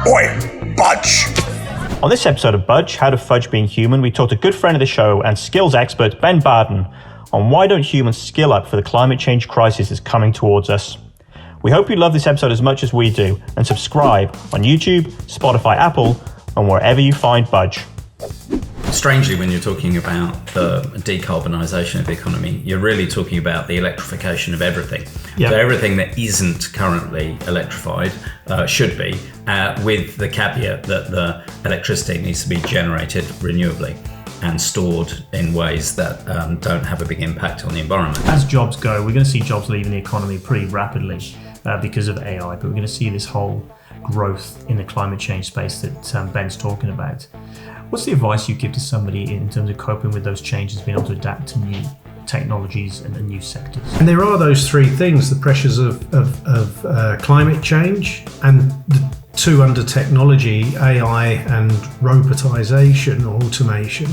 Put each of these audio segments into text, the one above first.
Oi, Budge! On this episode of Budge, How to Fudge Being Human, we talked to a good friend of the show and skills expert Ben Barden on why don't humans skill up for the climate change crisis that's coming towards us. We hope you love this episode as much as we do, and subscribe on YouTube, Spotify, Apple, and wherever you find Budge. Strangely, when you're talking about the decarbonisation of the economy, you're really talking about the electrification of everything. Yep. So everything that isn't currently electrified should be, with the caveat that the electricity needs to be generated renewably and stored in ways that don't have a big impact on the environment. As jobs go, we're going to see jobs leaving the economy pretty rapidly because of AI, but we're going to see this whole growth in the climate change space that Ben's talking about. What's the advice you give to somebody in terms of coping with those changes, being able to adapt to new technologies and new sectors? And there are those three things: the pressures of climate change, and the two under technology, AI and robotisation or automation.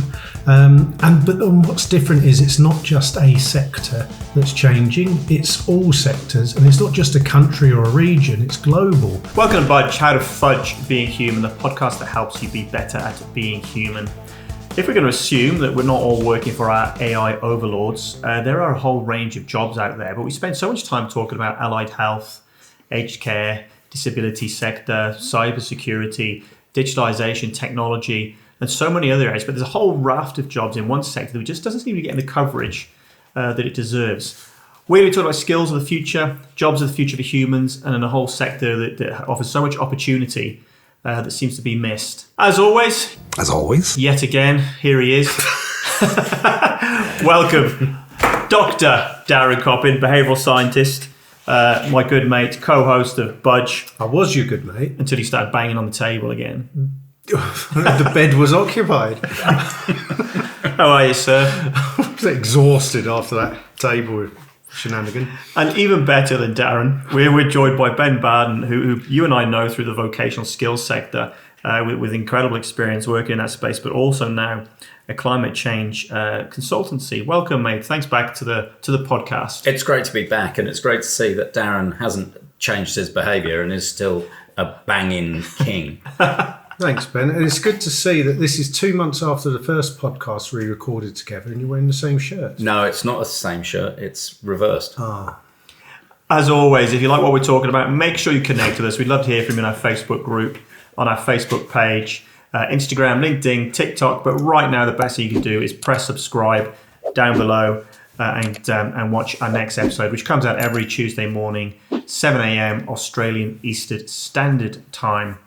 But what's different is it's not just a sector that's changing, it's all sectors, and it's not just a country or a region, it's global. Welcome to Budge, How to Fudge Being Human, the podcast that helps you be better at being human. If we're going to assume that we're not all working for our AI overlords, there are a whole range of jobs out there, but we spend so much time talking about allied health, aged care, disability sector, cybersecurity, digitalization, technology, and so many other areas. But there's a whole raft of jobs in one sector that just doesn't seem to be getting the coverage that it deserves. We're talking about skills of the future, jobs of the future for humans, and in a whole sector that offers so much opportunity that seems to be missed. As always, yet again, here he is. Welcome, Dr. Darren Coppin, behavioural scientist, my good mate, co-host of Budge. I was your good mate. Until he started banging on the table again. The bed was occupied. How are you, sir? I was exhausted after that table shenanigan. And even better than Darren, we're joined by Ben Barden, who you and I know through the vocational skills sector, with incredible experience working in that space, but also now a climate change consultancy. Welcome, mate. Thanks back to the podcast. It's great to be back, and it's great to see that Darren hasn't changed his behaviour and is still a banging king. Thanks, Ben. And it's good to see that this is 2 months after the first podcast we recorded together and you're wearing the same shirt. No, it's not the same shirt. It's reversed. As always, if you like what we're talking about, make sure you connect with us. We'd love to hear from you in our Facebook group, on our Facebook page, Instagram, LinkedIn, TikTok. But right now, the best thing you can do is press subscribe down below and watch our next episode, which comes out every Tuesday morning, 7 a.m. Australian Eastern Standard Time.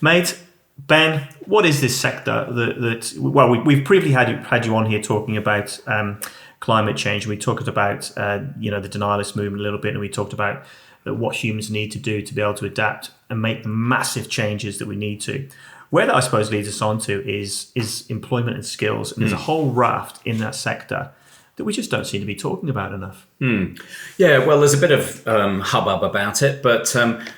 Mate, Ben, what is this sector we've previously had you on here talking about climate change. We talked about the denialist movement a little bit, and we talked about what humans need to do to be able to adapt and make the massive changes that we need to. Where that I suppose leads us on to is employment and skills. And there's a whole raft in that sector that we just don't seem to be talking about enough. Yeah, well, there's a bit of hubbub about it, but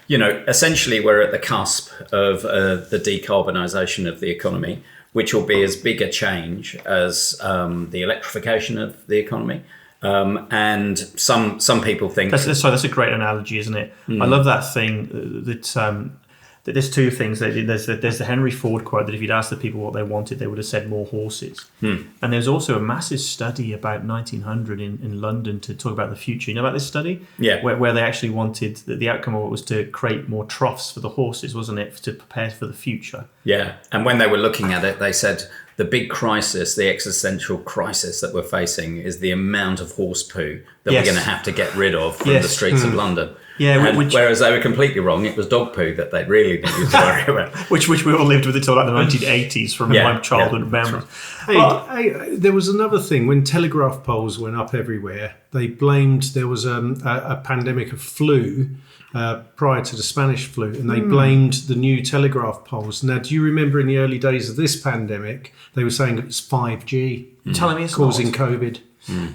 essentially we're at the cusp of the decarbonisation of the economy, which will be as big a change as the electrification of the economy. And some people think that's a great analogy, isn't it? I love that thing that there's two things. There's the Henry Ford quote that if you'd asked the people what they wanted, they would have said more horses. And there's also a massive study about 1900 in London to talk about the future. You know about this study? Yeah. Where they actually wanted, the outcome of it was to create more troughs for the horses, wasn't it? To prepare for the future. Yeah. And when they were looking at it, they said the big crisis, the existential crisis that we're facing is the amount of horse poo that we're going to have to get rid of from the streets of London. Yeah, whereas they were completely wrong. It was dog poo that they really needed to worry about. which we all lived with until like the 1980s from my childhood memories. Hey, there was another thing. When telegraph poles went up everywhere, they blamed there was a pandemic of flu prior to the Spanish flu, and they blamed the new telegraph poles. Now, do you remember in the early days of this pandemic, they were saying it was 5G telling me it's causing not. COVID?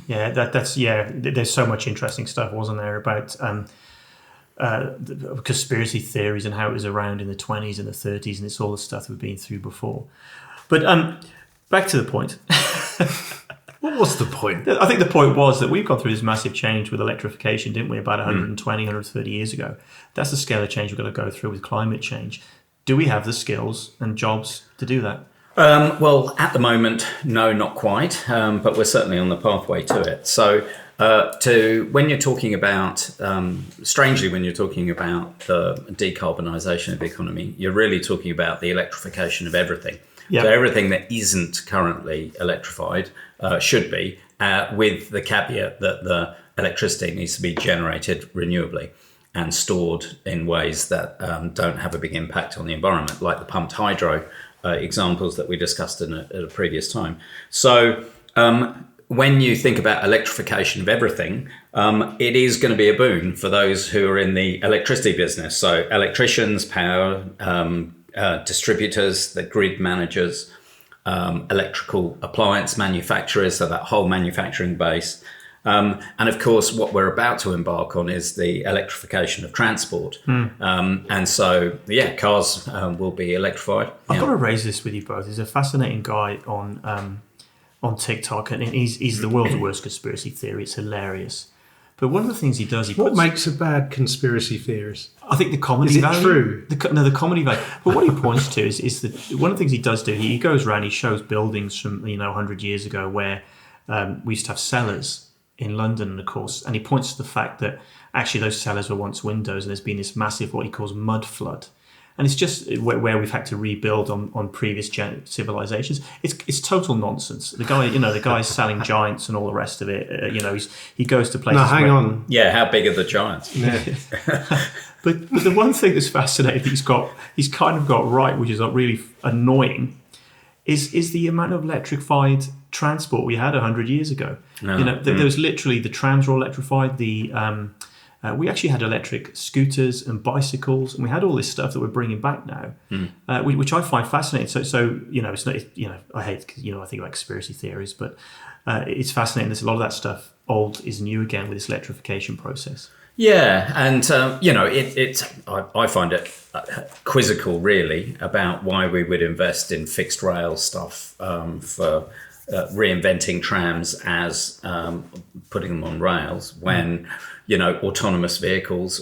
Yeah, that's there's so much interesting stuff, wasn't there, about the conspiracy theories and how it was around in the 20s and the 30s, and it's all the stuff we've been through before. But back to the point. What was the point? I think the point was that we've gone through this massive change with electrification, didn't we, about 120, 130 years ago. That's the scale of change we've got to go through with climate change. do we have the skills and jobs to do that? Well, at the moment, no, not quite, but we're certainly on the pathway to it. So, when you're talking about, strangely, when you're talking about the decarbonisation of the economy, you're really talking about the electrification of everything. Yep. So everything that isn't currently electrified should be, with the caveat that the electricity needs to be generated renewably and stored in ways that don't have a big impact on the environment, like the pumped hydro examples that we discussed at a previous time. So when you think about electrification of everything, it is going to be a boon for those who are in the electricity business. So electricians, power distributors, the grid managers, electrical appliance manufacturers, so that whole manufacturing base. And of course, what we're about to embark on is the electrification of transport. And so, cars will be electrified. I've got to raise this with you both. There's a fascinating guy on TikTok, and he's the world's worst conspiracy theory. It's hilarious. But one of the things he does, What makes a bad conspiracy theorist? I think the comedy Is it value. true? The comedy value. But what he points to is that one of the things he does do. He goes around. He shows buildings from 100 years ago where we used to have cellars in London, and of course, and he points to the fact that actually those cellars were once windows, and there's been this massive what he calls mud flood. And it's just where we've had to rebuild on previous civilizations. It's total nonsense. The guy's selling giants and all the rest of it. He goes to places. No, hang on. Yeah, how big are the giants? Yeah. But the one thing that's fascinating, he's kind of got right, which is really annoying, is the amount of electrified transport we had 100 years ago. There was literally the trams were electrified. We actually had electric scooters and bicycles, and we had all this stuff that we're bringing back now, which I find fascinating. So it's not. I hate because I think about conspiracy theories, but it's fascinating. There's a lot of that stuff. Old is new again with this electrification process. Yeah, and I find it quizzical, really, about why we would invest in fixed rail stuff for reinventing trams as putting them on rails when autonomous vehicles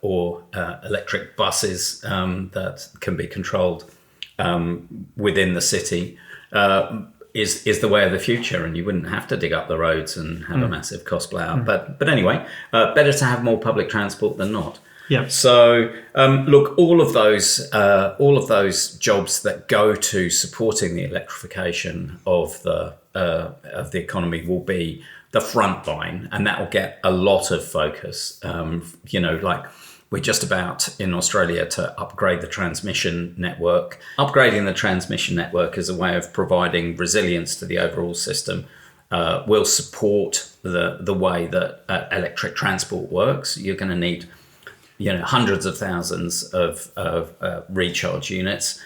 or electric buses that can be controlled within the city is the way of the future, and you wouldn't have to dig up the roads and have a massive cost blowout. But anyway, better to have more public transport than not. Yeah. So look, all of those jobs that go to supporting the electrification of the economy will be the front line, and that will get a lot of focus. Like we're just about in Australia to upgrade the transmission network. Upgrading the transmission network is a way of providing resilience to the overall system. Will support the way that electric transport works. You're going to need hundreds of thousands of recharge units,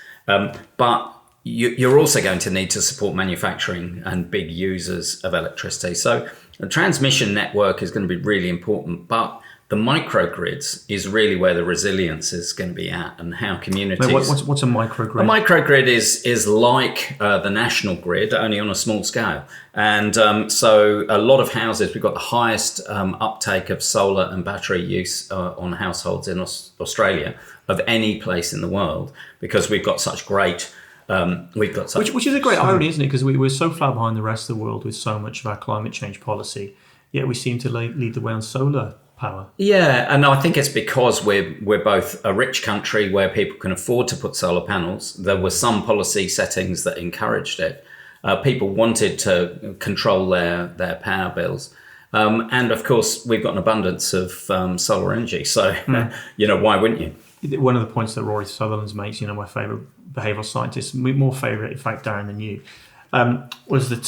but you're also going to need to support manufacturing and big users of electricity. So the transmission network is going to be really important, but the microgrids is really where the resilience is going to be at, and how communities... What's a microgrid? A microgrid is like the national grid, only on a small scale. And so a lot of houses, we've got the highest uptake of solar and battery use on households in Australia of any place in the world, because we've got such great... Which is a great irony, isn't it? Because we're so far behind the rest of the world with so much of our climate change policy, yet we seem to lead the way on solar power. Yeah, and I think it's because we're both a rich country where people can afford to put solar panels. There were some policy settings that encouraged it. People wanted to control their power bills. And of course, we've got an abundance of solar energy. So, why wouldn't you? One of the points that Rory Sutherland makes, my favourite behavioural scientist, more favourite, in fact, Darren, than you, was that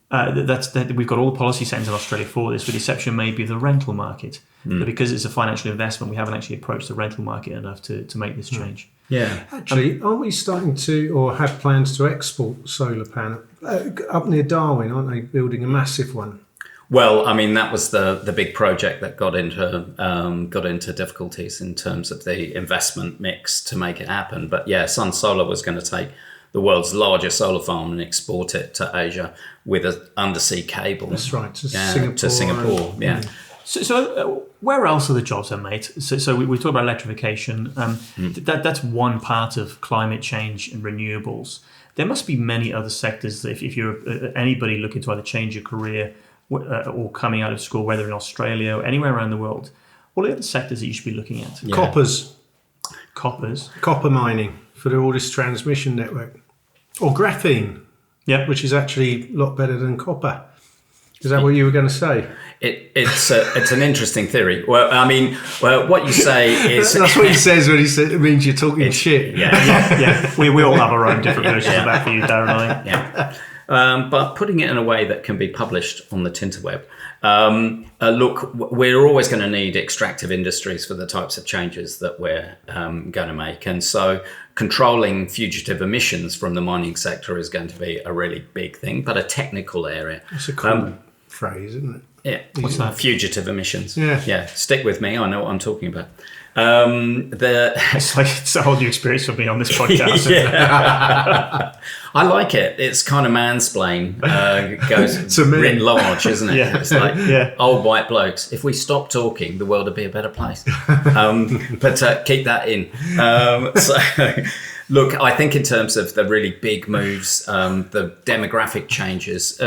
that we've got all the policy settings in Australia for this, with the exception maybe of the rental market. But because it's a financial investment, we haven't actually approached the rental market enough to make this change. Yeah. Actually, aren't we starting to, or have plans to export solar panel up near Darwin? Aren't they building a massive one? Well, I mean, that was the big project that got into difficulties in terms of the investment mix to make it happen. But yeah, Sun Solar was going to take the world's largest solar farm and export it to Asia with an undersea cable. That's right, to Singapore. Singapore. Yeah. So where else are the jobs then, mate? So we talked about electrification. That's one part of climate change and renewables. There must be many other sectors that if you're anybody looking to either change your career or coming out of school, whether in Australia or anywhere around the world, what are the other sectors that you should be looking at? Yeah. Copper mining for all this transmission network. Or graphene, which is actually a lot better than copper. Is that what you were going to say? It's an interesting theory. Well, I mean, what you say is... That's what he says when he says it means you're talking shit. Yeah. We all have our own different versions of that for you, Darren, I think. Yeah. But putting it in a way that can be published on the Tinterweb. Look, we're always going to need extractive industries for the types of changes that we're going to make. And so controlling fugitive emissions from the mining sector is going to be a really big thing, but a technical area. It's a cool phrase, isn't it? Yeah. What's that? Fugitive emissions. Yeah. Stick with me. I know what I'm talking about. It's a whole new experience for me on this podcast. I like it. It's kind of mansplain. Goes To me. writ large, isn't it? Yeah. It's like old white blokes. If we stop talking, the world would be a better place. But keep that in. Look, I think in terms of the really big moves, the demographic changes,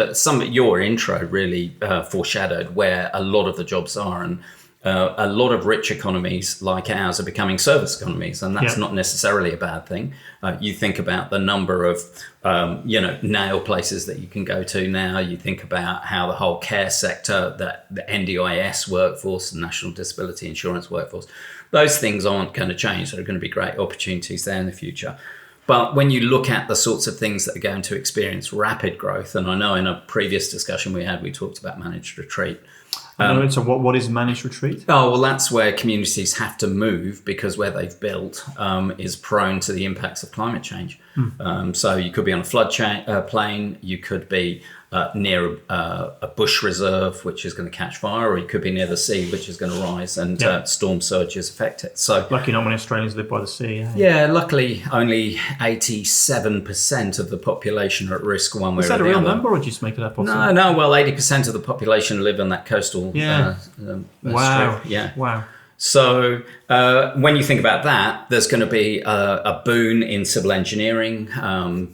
your intro really foreshadowed where a lot of the jobs are, and a lot of rich economies like ours are becoming service economies, and that's not necessarily a bad thing. You think about the number of, nail places that you can go to now. You think about how the whole care sector, the NDIS workforce, the National Disability Insurance workforce, those things aren't going to change. There are going to be great opportunities there in the future. But when you look at the sorts of things that are going to experience rapid growth, and I know in a previous discussion we talked about managed retreat. So what is managed retreat? Oh, well, that's where communities have to move because where they've built is prone to the impacts of climate change. So you could be on a flood plain, you could be near a bush reserve, which is going to catch fire, or you could be near the sea, which is going to rise and storm surges affect it. So lucky not many Australians live by the sea. Yeah, luckily only 87% of the population are at risk one way or the other. Is that a real number, or did you just make it up? No. Well, 80% of the population live in that coastal wow. strip. Yeah. Wow. So when you think about that, there's going to be a boon in civil engineering,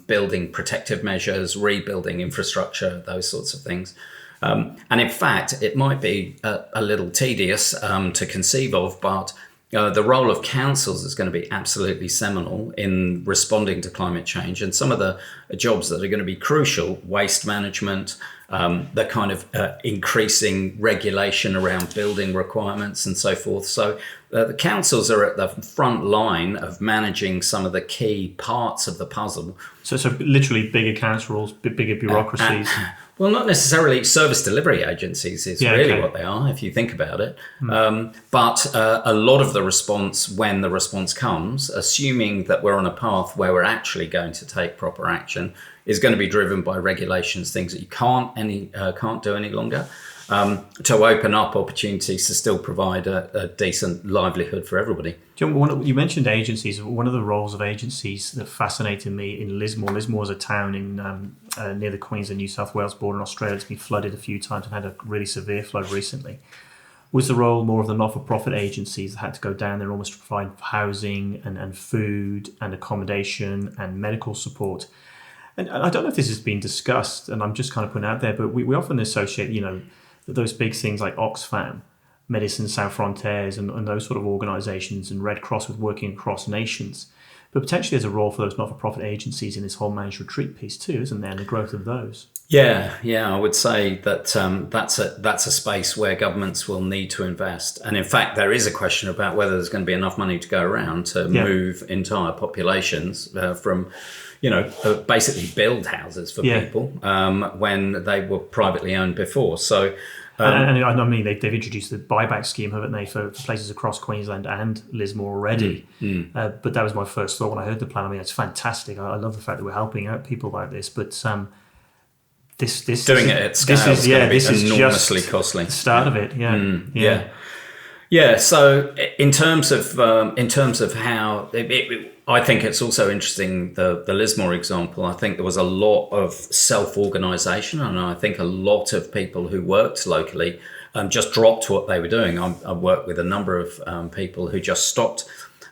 building protective measures, rebuilding infrastructure, those sorts of things. And in fact, it might be a little tedious to conceive of, but the role of councils is going to be absolutely seminal in responding to climate change. And some of the jobs that are going to be crucial, waste management, the kind of increasing regulation around building requirements and so forth. So the councils are at the front line of managing some of the key parts of the puzzle. So literally bigger council rules, bigger bureaucracies. Well, not necessarily. Service delivery agencies is what they are, if you think about it. But a lot of the response, when the response comes, assuming that we're on a path where we're actually going to take proper action, is going to be driven by regulations, things that you can't do any longer, to open up opportunities to still provide a decent livelihood for everybody. John, you mentioned agencies. One of the roles of agencies that fascinated me in Lismore. Lismore is a town in near the Queensland-New South Wales border in Australia. It's been flooded a few times and had a really severe flood recently. Was the role more of the not-for-profit agencies that had to go down there almost to provide housing and food and accommodation and medical support? And I don't know if this has been discussed, and I'm just kind of putting it out there, but we often associate, those big things like Oxfam, Médecins Sans Frontières, and those sort of organisations, and Red Cross with working across nations. But potentially there's a role for those not-for-profit agencies in this whole managed retreat piece too, isn't there, and the growth of those? Yeah, I would say that that's a space where governments will need to invest. And in fact, there is a question about whether there's going to be enough money to go around to move entire populations from, basically build houses for people when they were privately owned before. So. And I mean, they've introduced the buyback scheme, haven't they, for places across Queensland and Lismore already. But that was my first thought when I heard the plan. I mean, it's fantastic. I love the fact that we're helping out people like this. But this doing it at scale is going to be enormously costly. The start of it, Yeah. So in terms of how I think it's also interesting, the Lismore example. I think there was a lot of self-organisation, and I think a lot of people who worked locally just dropped what they were doing. I worked with a number of people who just stopped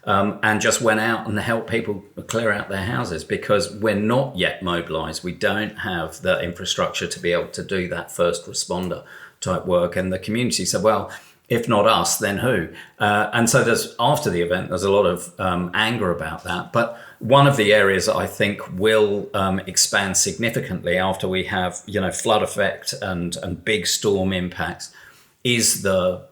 and just went out and helped people clear out their houses, because we're not yet mobilised. We don't have the infrastructure to be able to do that first responder type work. And the community said, well, if not us, then who? And so after the event, there's a lot of anger about that. But one of the areas that I think will expand significantly after we have, flood effect and big storm impacts is the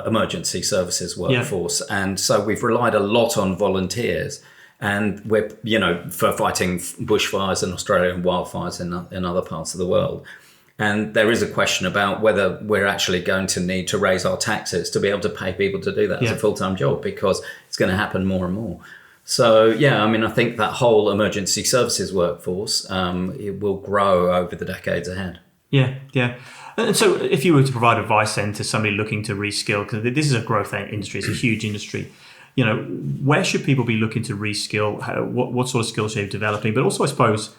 emergency services workforce. Yeah. And so we've relied a lot on volunteers, and we're, for fighting bushfires in Australia and wildfires in other parts of the world. And there is a question about whether we're actually going to need to raise our taxes to be able to pay people to do that as a full-time job, because it's going to happen more and more. So, I think that whole emergency services workforce, it will grow over the decades ahead. Yeah. And so if you were to provide advice then to somebody looking to reskill, because this is a growth industry, it's a huge industry, where should people be looking to reskill? What sort of skills are you developing? But also, I suppose,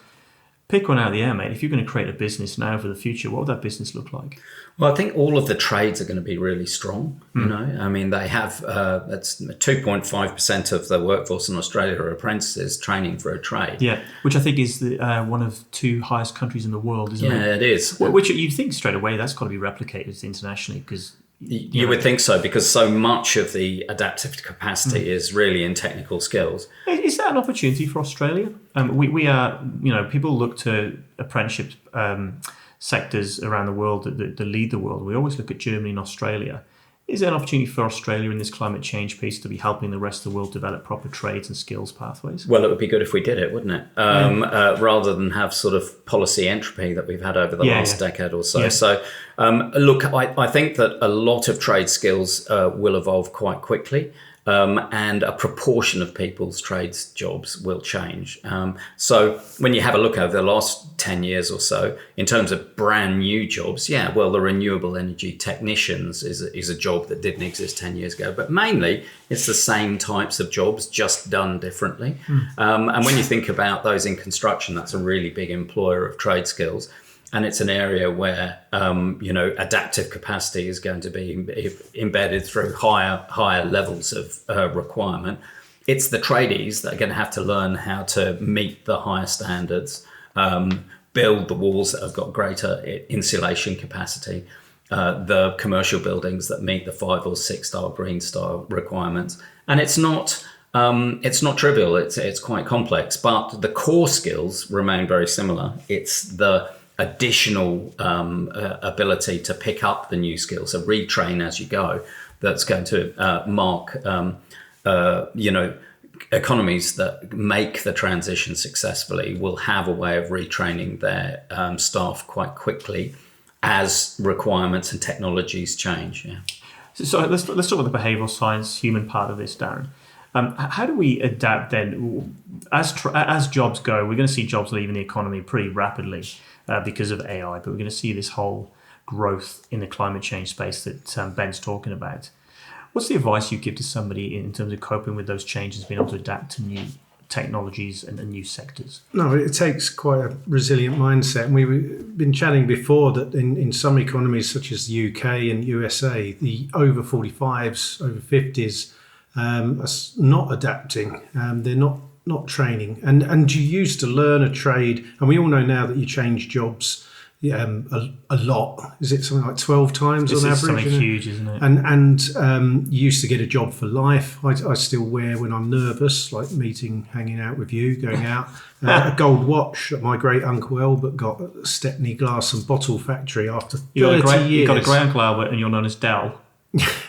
pick one out of the air, mate. If you're going to create a business now for the future, what would that business look like? Well, I think all of the trades are going to be really strong. They have that's 2.5% of the workforce in Australia are apprentices training for a trade. Yeah, which I think is one of two highest countries in the world, isn't it? Yeah, it is. Which you think straight away that's got to be replicated internationally, because you would think so, because so much of the adaptive capacity is really in technical skills. Is that an opportunity for Australia? We are, people look to apprenticeship sectors around the world that lead the world. We always look at Germany and Australia. Is there an opportunity for Australia in this climate change piece to be helping the rest of the world develop proper trades and skills pathways? Well, it would be good if we did it, wouldn't it? Rather than have sort of policy entropy that we've had over the last decade or so. Yeah. So, look, I think that a lot of trade skills will evolve quite quickly. And a proportion of people's trades jobs will change. So when you have a look over the last 10 years or so, in terms of brand new jobs, the renewable energy technicians is a job that didn't exist 10 years ago. But mainly, it's the same types of jobs, just done differently. And when you think about those in construction, that's a really big employer of trade skills. And it's an area where, adaptive capacity is going to be embedded through higher levels of requirement. It's the tradies that are going to have to learn how to meet the higher standards, build the walls that have got greater insulation capacity, the commercial buildings that meet the 5 or 6 star green star requirements. And it's not trivial. It's quite complex, but the core skills remain very similar. It's the additional ability to pick up the new skills, so retrain as you go, that's going to mark economies that make the transition successfully will have a way of retraining their staff quite quickly as requirements and technologies change. So let's talk about the behavioural science human part of this, Darren. How do we adapt then? As jobs go, we're going to see jobs leaving the economy pretty rapidly because of AI, but we're going to see this whole growth in the climate change space that Ben's talking about. What's the advice you give to somebody in terms of coping with those changes, being able to adapt to new technologies and new sectors? No, it takes quite a resilient mindset. And we've been chatting before that in some economies such as the UK and USA, the over 45s, over 50s are not adapting. They're not training. And you used to learn a trade, and we all know now that you change jobs a lot. Is it something like 12 times on average? It's something huge, isn't it? And you used to get a job for life. I still wear when I'm nervous, like hanging out with you, going out. A gold watch that my great Uncle Albert got at the Stepney Glass and Bottle Factory after 30 years. You got a great Uncle Albert and you're known as Dell.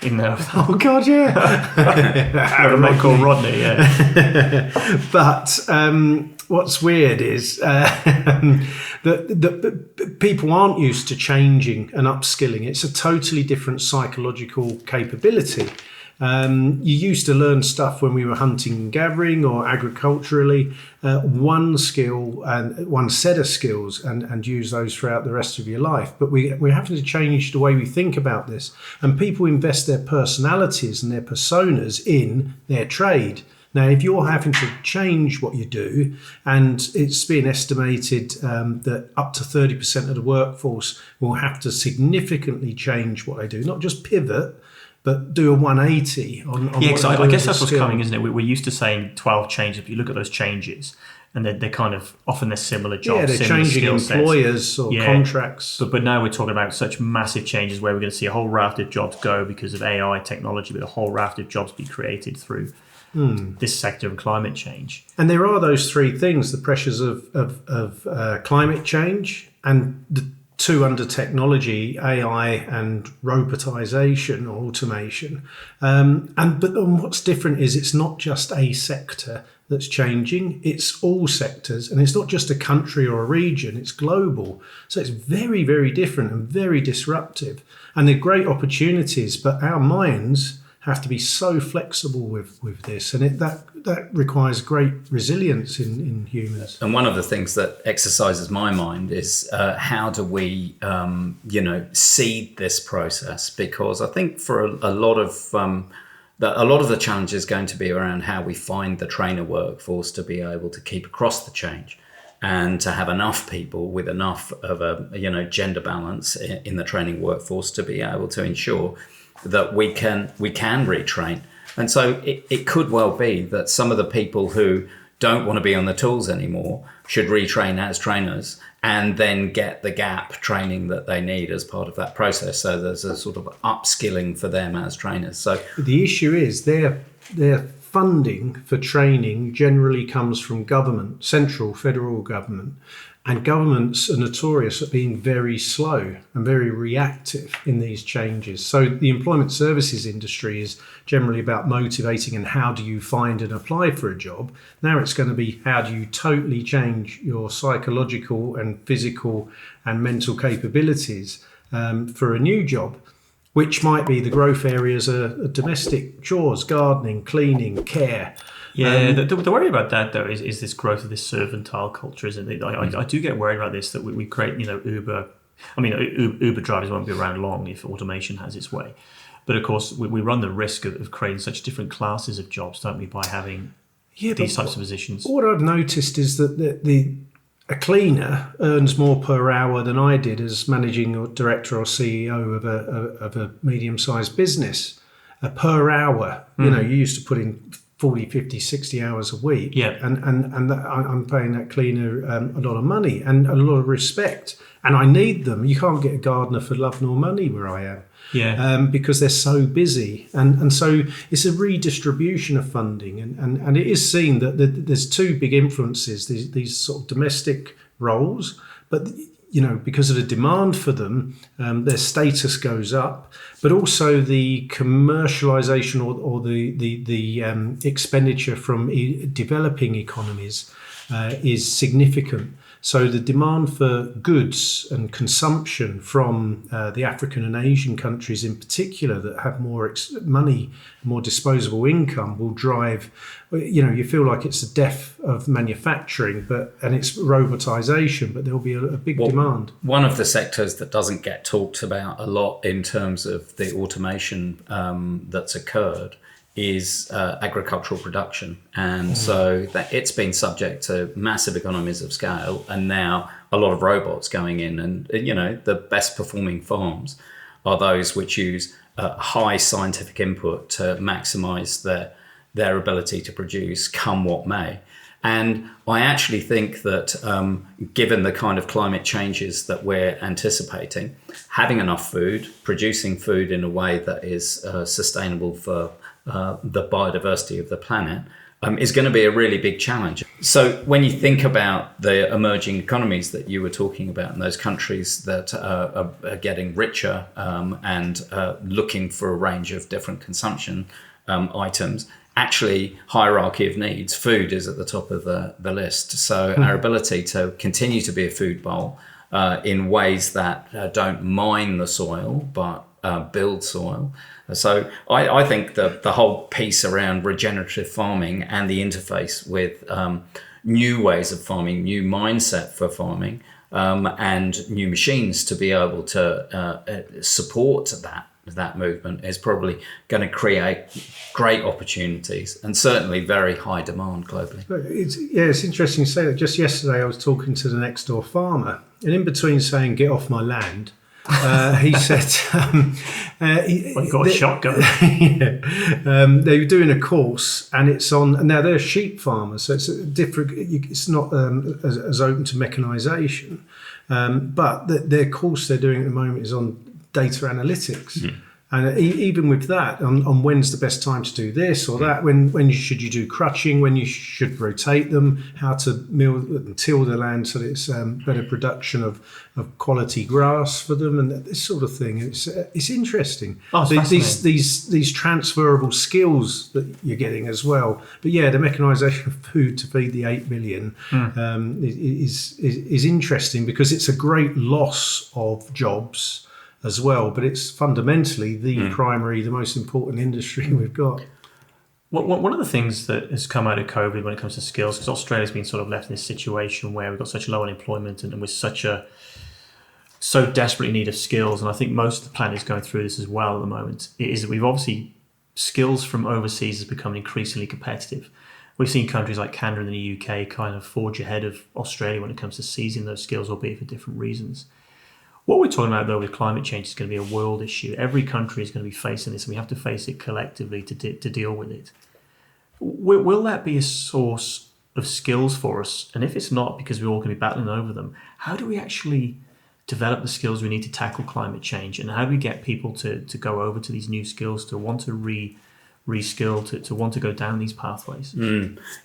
In there. Oh God, yeah. A mate called Rodney, yeah. But what's weird is that people aren't used to changing and upskilling. It's a totally different psychological capability. You used to learn stuff when we were hunting and gathering or agriculturally, one skill and one set of skills and use those throughout the rest of your life. But we're having to change the way we think about this. And people invest their personalities and their personas in their trade. Now, if you're having to change what you do, and it's been estimated that up to 30% of the workforce will have to significantly change what they do, not just pivot, but do a 180 on Yeah, what I they do guess as a that's what's skill. coming, isn't it? We're used to saying 12 changes. If you look at those changes, and they're kind of often they're similar jobs, Yeah, they're similar changing skill sets. employers or contracts. But now we're talking about such massive changes where we're going to see a whole raft of jobs go because of AI technology, but a whole raft of jobs be created through this sector of climate change. And there are those three things: the pressures of climate change, and the two under technology, AI and robotization or automation. But what's different is it's not just a sector that's changing, it's all sectors, and it's not just a country or a region, it's global. So it's very, very different and very disruptive. And they're great opportunities, but our minds have to be so flexible with this, and that requires great resilience in humans. And one of the things that exercises my mind is how do we, seed this process? Because I think for a lot of the challenge is going to be around how we find the trainer workforce to be able to keep across the change, and to have enough people with enough of a gender balance in the training workforce to be able to ensure that we can retrain. And so it could well be that some of the people who don't want to be on the tools anymore should retrain as trainers and then get the gap training that they need as part of that process. So there's a sort of upskilling for them as trainers. So the issue is their funding for training generally comes from government, central, federal government. And governments are notorious at being very slow and very reactive in these changes. So the employment services industry is generally about motivating and how do you find and apply for a job. Now it's going to be how do you totally change your psychological and physical and mental capabilities for a new job, which might be the growth areas are domestic chores, gardening, cleaning, care. Yeah, the worry about that though is this growth of this servile culture, isn't it? I do get worried about this, that we create, Uber. I mean, Uber drivers won't be around long if automation has its way. But of course, we run the risk of creating such different classes of jobs, don't we, by having these types of positions? What I've noticed is that a cleaner earns more per hour than I did as managing director or CEO of a medium-sized business. Per hour, you used to put in 40, 50, 60 hours a week. Yeah. And I'm paying that cleaner a lot of money and a lot of respect. And I need them. You can't get a gardener for love nor money where I am. Yeah. Because they're so busy. And so it's a redistribution of funding. And it is seen that there's two big influences, these sort of domestic roles, but because of the demand for them, their status goes up, but also the commercialization or the expenditure from developing economies is significant. So the demand for goods and consumption from the African and Asian countries in particular that have more money, more disposable income will drive, you feel like it's the death of manufacturing, and it's robotization, but there'll be a big demand. One of the sectors that doesn't get talked about a lot in terms of the automation that's occurred is agricultural production. And so that it's been subject to massive economies of scale, and now a lot of robots going in, and the best performing farms are those which use high scientific input to maximize their ability to produce come what may. And I actually think that given the kind of climate changes that we're anticipating, having enough food, producing food in a way that is sustainable for the biodiversity of the planet is going to be a really big challenge. So when you think about the emerging economies that you were talking about, in those countries that are getting richer and looking for a range of different consumption items, actually hierarchy of needs, food is at the top of the list. So our ability to continue to be a food bowl in ways that don't mine the soil but build soil. So I think the whole piece around regenerative farming and the interface with new ways of farming, new mindset for farming, and new machines to be able to support that movement is probably going to create great opportunities and certainly very high demand globally. It's interesting you say that. Just yesterday I was talking to the next door farmer, and in between saying "get off my land," he said, Well, you got a shotgun. they were doing a course, and it's on. Now they're sheep farmers, so it's a different. It's not as open to mechanisation, but their course they're doing at the moment is on data analytics. And even with that, on when's the best time to do this or that, when should you do crutching, when you should rotate them, how to mill and till the land so that it's better production of quality grass for them, and this sort of thing. It's interesting. Oh, it's these transferable skills that you're getting as well. But yeah, the mechanisation of food to feed the 8 billion is interesting, because it's a great loss of jobs as well, but it's fundamentally the most important industry we've got. Well, one of the things that has come out of COVID when it comes to skills, because Australia's been sort of left in this situation where we've got such low unemployment and we're so desperately in need of skills, and I think most of the planet is going through this as well at the moment, is that we've obviously, skills from overseas has become increasingly competitive. We've seen countries like Canada and the UK kind of forge ahead of Australia when it comes to seizing those skills, albeit for different reasons. What we're talking about, though, with climate change is going to be a world issue. Every country is going to be facing this, and we have to face it collectively to deal with it. Will that be a source of skills for us? And if it's not, because we're all going to be battling over them, how do we actually develop the skills we need to tackle climate change? And how do we get people to go over to these new skills, to want to reskill, to want to go down these pathways?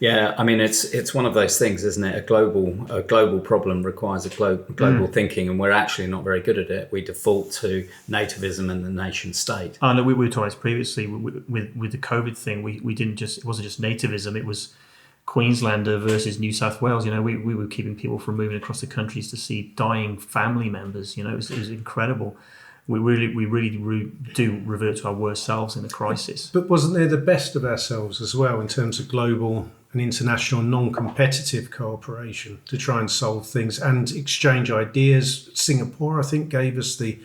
Yeah, I mean, it's one of those things, isn't it? A global problem requires a global thinking, and we're actually not very good at it. We default to nativism and the nation state. I know we were talking about previously with the COVID thing. We didn't just, it wasn't just nativism. It was Queenslander versus New South Wales. You know, we were keeping people from moving across the countries to see dying family members. You know, it was incredible. We really do revert to our worst selves in a crisis. But wasn't there the best of ourselves as well in terms of global and international non-competitive cooperation to try and solve things and exchange ideas? Singapore, I think, gave us the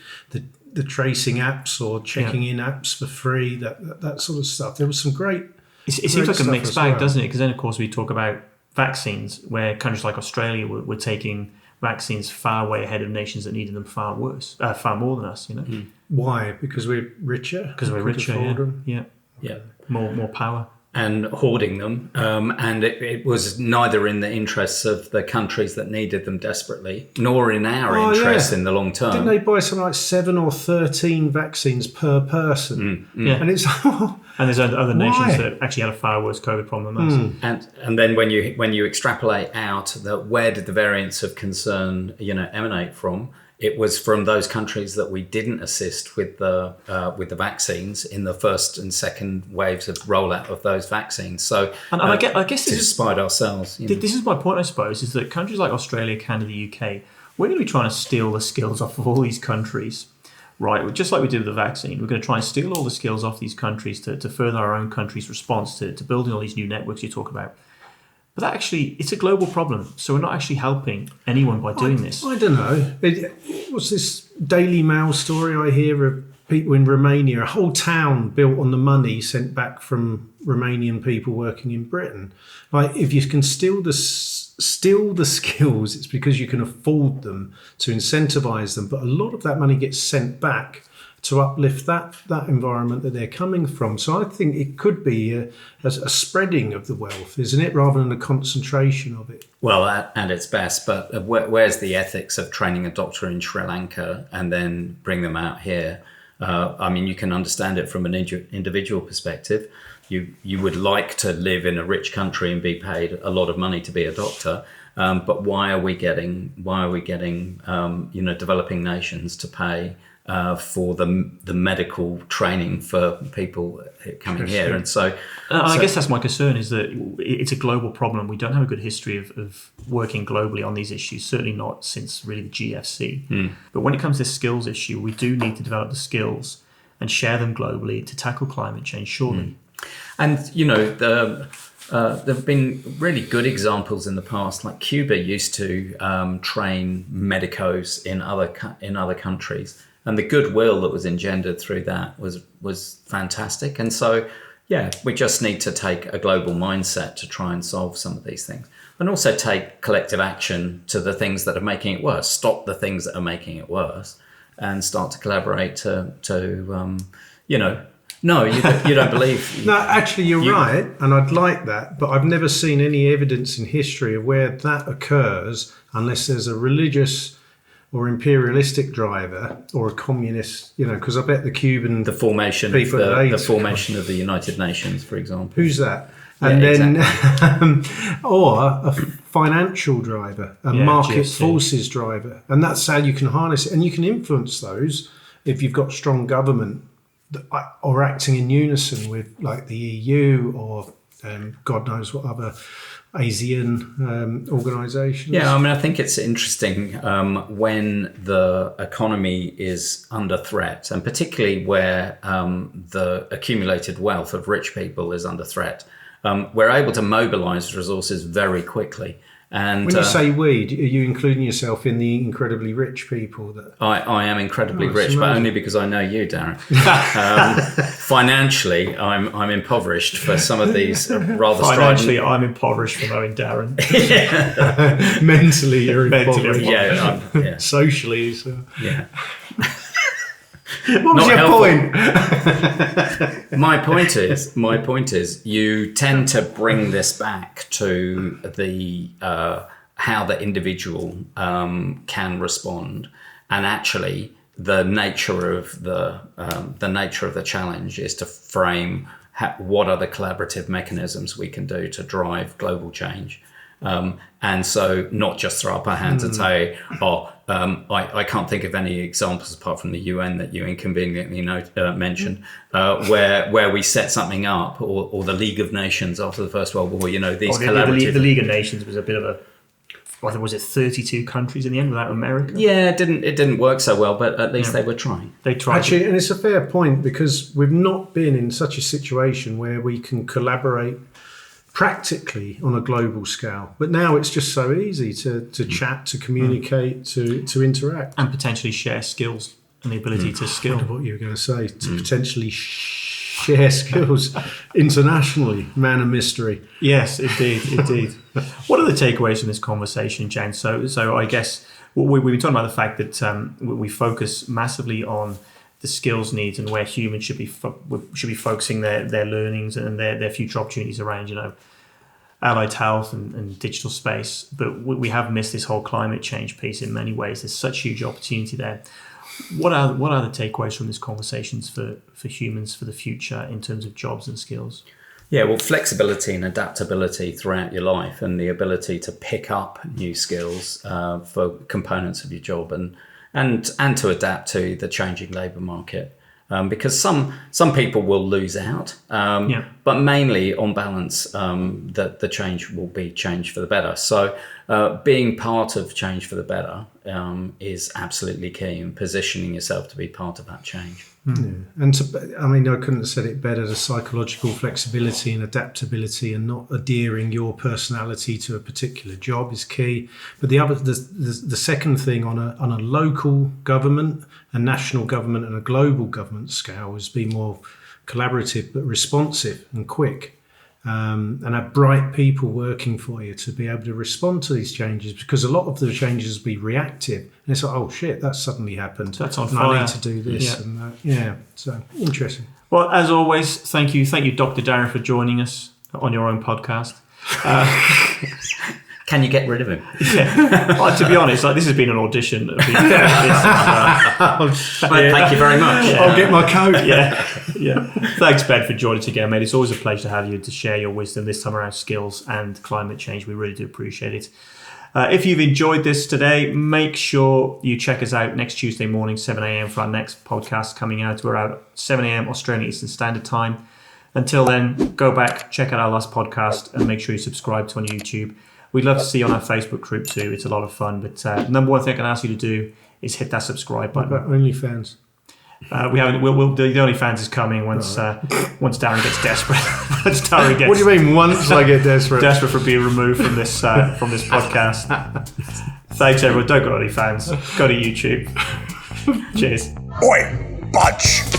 tracing apps or checking in apps for free, that sort of stuff. There was some great. It seems like a mixed bag, doesn't it? Because then, of course, we talk about vaccines, where countries like Australia were taking vaccines far way ahead of nations that needed them far more than us. You know, why? Because we're richer. Because we're richer. Yeah. More power. And hoarding them, and it was neither in the interests of the countries that needed them desperately, nor in our interests in the long term. Didn't they buy something like 7 or 13 vaccines per person? Yeah, and it's and there's other nations that actually had a far worse COVID problem than us. And then when you extrapolate out that, where did the variants of concern emanate from? It was from those countries that we didn't assist with the vaccines in the first and second waves of rollout of those vaccines. So, I guess this despite ourselves, this is my point, I suppose, is that countries like Australia, Canada, the UK, we're going to be trying to steal the skills off of all these countries, right? Just like we did with the vaccine, we're going to try and steal all the skills off these countries to further our own country's response to building all these new networks you talk about. But that actually, it's a global problem. So we're not actually helping anyone by doing this. I don't know. What's this Daily Mail story I hear of people in Romania, a whole town built on the money sent back from Romanian people working in Britain? Like, if you can steal the skills, it's because you can afford them to incentivize them. But a lot of that money gets sent back to uplift that environment that they're coming from. So I think it could be a spreading of the wealth, isn't it, rather than a concentration of it? Well, at its best, but where's the ethics of training a doctor in Sri Lanka and then bring them out here? I mean, you can understand it from an individual perspective. You would like to live in a rich country and be paid a lot of money to be a doctor. But why are we getting developing nations to pay for the medical training for people coming here? And so I guess that's my concern, is that it's a global problem. We don't have a good history of working globally on these issues, certainly not since really the GFC. But when it comes to this skills issue, we do need to develop the skills and share them globally to tackle climate change, surely. And there have been really good examples in the past. Like Cuba used to train medicos in other countries. and the goodwill that was engendered through that was fantastic. And so, yeah, we just need to take a global mindset to try and solve some of these things, and also take collective action to the things that are making it worse. Stop the things that are making it worse, and start to collaborate to No, you don't believe. No, actually, you're right, and I'd like that, but I've never seen any evidence in history of where that occurs unless there's a religious or imperialistic driver or a communist. Because I bet the Cuban The formation people of the United Nations, for example. Who's that? Yeah, And then, exactly. or a financial driver, a market GFC. forces driver, and that's how you can harness it, and you can influence those if you've got strong government or acting in unison with, like, the EU or God knows what other ASEAN organisations. Yeah, I mean, I think it's interesting when the economy is under threat, and particularly where the accumulated wealth of rich people is under threat. We're able to mobilise resources very quickly. And when you say we, are you including yourself in the incredibly rich people? That I am incredibly rich, but amazing. only because I know you, Darren. Financially, I'm impoverished for some of these rather Financially, strident. I'm impoverished from knowing Darren. mentally, you're Mentally, impoverished. Yeah. Socially, so. Yeah. What was Not your helpful. point? My point is, you tend to bring this back to the how the individual can respond, and actually the nature of the challenge is to frame what are the collaborative mechanisms we can do to drive global change. And so not just throw up our hands and say, I can't think of any examples apart from the UN that you inconveniently mentioned, where we set something up, or the League of Nations after the First World War. These collaborative. The League of Nations was a bit of a. Was it 32 countries in the end without America? Yeah, it didn't work so well, but at least they were trying. They tried. Actually, and it's a fair point, because we've not been in such a situation where we can collaborate practically on a global scale. But now it's just so easy to chat, to communicate, to interact. and potentially share skills and the ability to I skill. wonder what you were going to say, to potentially share skills internationally. Man of mystery. Yes, indeed. What are the takeaways from this conversation, Jen? So I guess we've been talking about the fact that we focus massively on the skills needs and where humans should be focusing their learnings and their future opportunities around, allied health and digital space. But we have missed this whole climate change piece in many ways. There's such huge opportunity there. What are the takeaways from this conversations for humans for the future in terms of jobs and skills? Yeah, well, flexibility and adaptability throughout your life, and the ability to pick up new skills for components of your job, and to adapt to the changing labour market. Because some people will lose out, but mainly on balance, the change will be change for the better. So being part of change for the better is absolutely key, and positioning yourself to be part of that change. Yeah. And I couldn't have said it better. The psychological flexibility and adaptability, and not adhering your personality to a particular job, is key. But the second thing on a local government, a national government, and a global government scale is be more collaborative, but responsive and quick. And have bright people working for you to be able to respond to these changes, because a lot of the changes will be reactive. And it's like, oh shit, that suddenly happened. That's on and fire. I need to do this. So interesting. Well, as always, thank you, Dr. Darren, for joining us on your own podcast. Can you get rid of him? Yeah. Well, to be honest, this has been an audition. Thank you very much. I'll get my coat. Yeah. Thanks, Ben, for joining us again, mate. It's always a pleasure to have you to share your wisdom, this time around skills and climate change. We really do appreciate it. If you've enjoyed this today, make sure you check us out next Tuesday morning, 7 a.m. for our next podcast coming out. We're out 7 a.m. Australian Eastern Standard Time. Until then, go back, check out our last podcast, and make sure you subscribe to on YouTube. We'd love to see you on our Facebook group too. It's a lot of fun. But number one thing I can ask you to do is hit that subscribe What button. about OnlyFans? We haven't. The OnlyFans is coming once Darren gets desperate. Once Darren gets What do you mean? Once I get desperate? desperate for being removed from this podcast. Thanks, everyone. Don't go to OnlyFans. Go to YouTube. Cheers. Oi, Budge!